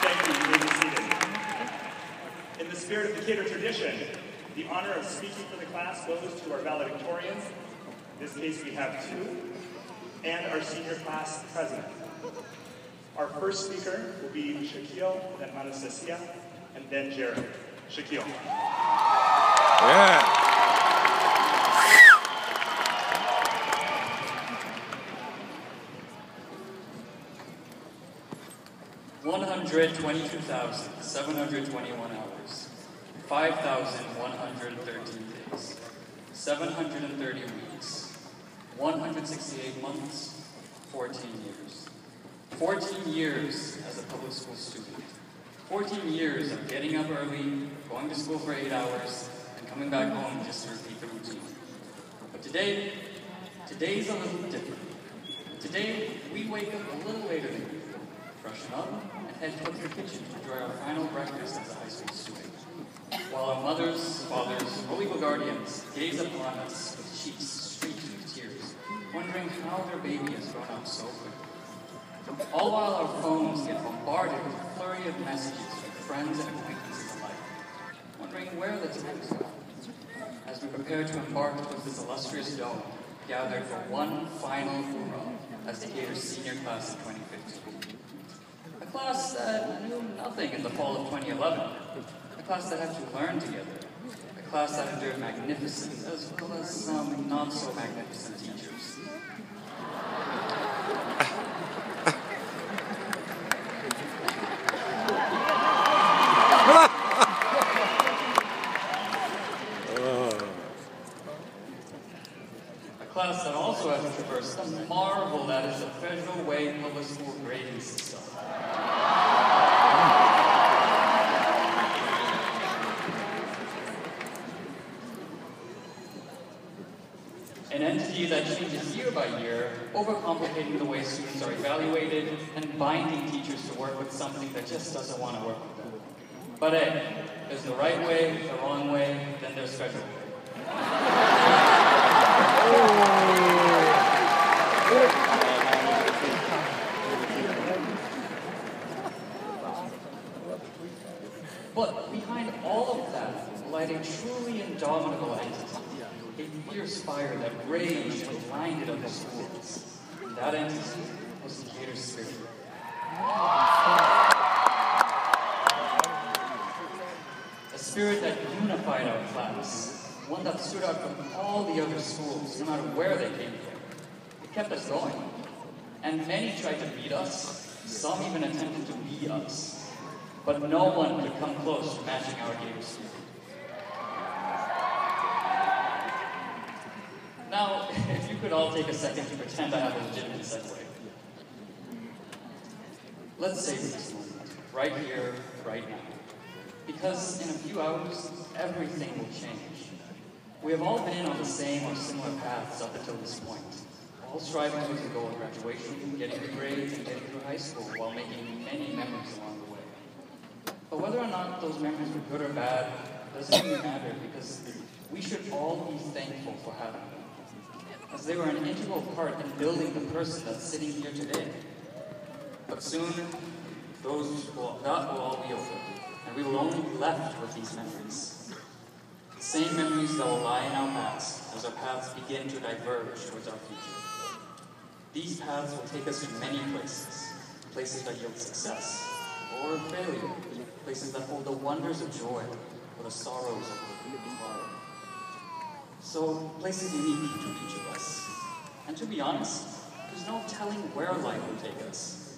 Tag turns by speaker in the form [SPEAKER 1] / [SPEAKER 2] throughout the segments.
[SPEAKER 1] Thank you. You may be seated. In the spirit of the Cater tradition, the honor of speaking for the class goes to our valedictorians. In this case, we have two, and our senior class president. Our first speaker will be Shakeel, then Anastasia, and then Jared. Shakeel.
[SPEAKER 2] Yeah.
[SPEAKER 3] 122,721 hours, 5,113 days, 730 weeks, 168 months, 14 years. 14 years as a public school student. 14 years of getting up early, going to school for 8 hours, and coming back home just to repeat the routine. But today's a little different. Today, we wake up a little later than usual, freshen up, and head towards the kitchen to enjoy our final breakfast as a high school student. While our mothers, fathers, or legal guardians gaze upon us with cheeks streaked with tears, wondering how their baby has grown up so quickly. All while our phones get bombarded with a flurry of messages from friends and acquaintances alike, wondering where the time is gone. As we prepare to embark towards this illustrious dome, gathered for one final hurrah as Decatur's senior class of 2015. A class that knew nothing in the fall of 2011. A class that had to learn together. A class that endured magnificence as well as some not so magnificent teachers. A class that also has to traverse the marvel that is the Federal Way public school grading system. An entity that changes year by year, overcomplicating the way students are evaluated and binding teachers to work with something that just doesn't want to work with them. But hey, there's the right way, the wrong way, then there's Federal Way. But behind all of that lied a truly indomitable entity, a fierce fire that raged and blinded other schools. That entity was Decatur's spirit. A spirit that unified our class, one that stood out from all the other schools, no matter where they came from. It kept us going. And many tried to beat us, some even attempted to be us. But no one could come close to matching our Gator spirit. Now, if you could all take a second to pretend I have a legitimate segue. Let's savor this moment, right here, right now. Because in a few hours, everything will change. We have all been on the same or similar paths up until this point, all striving towards the goal of graduation, getting good grades, and getting through high school while making many memories along the way. But whether or not those memories were good or bad doesn't really matter, because we should all be thankful for having them, as they were an integral part in building the person that's sitting here today. But soon, that will all be over, and we will only be left with these memories. The same memories that will lie in our past as our paths begin to diverge towards our future. These paths will take us to many places, places that yield success or failure, places that hold the wonders of joy or the sorrows of heart. So, places unique to each of us. And to be honest, there's no telling where life will take us.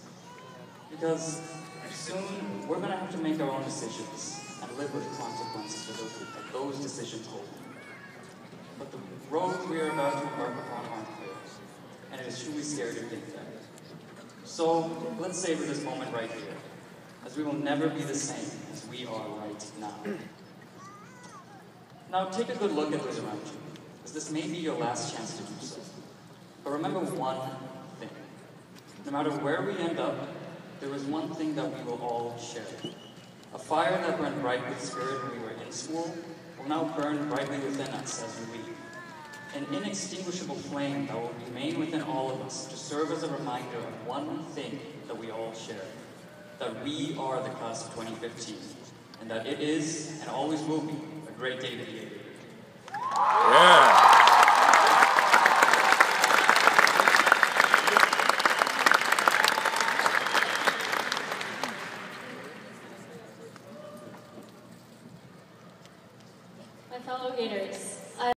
[SPEAKER 3] Because soon, we're going to have to make our own decisions and live with the consequences that those decisions hold. But the roads we are about to embark upon aren't clear, and it is truly scary to think that. So, let's savor this moment right here, as we will never be the same as we are right now. Now, take a good look at those around you, as this may be your last chance to do so. But remember one thing. No matter where we end up, there is one thing that we will all share. A fire that burned bright with spirit when we were in school will now burn brightly within us as we leave. an inextinguishable flame that will remain within all of us to serve as a reminder of one thing that we all share, that we are the class of 2015, and that it is, and always will be, a great day to be here.
[SPEAKER 2] Yeah.
[SPEAKER 4] My fellow Gators,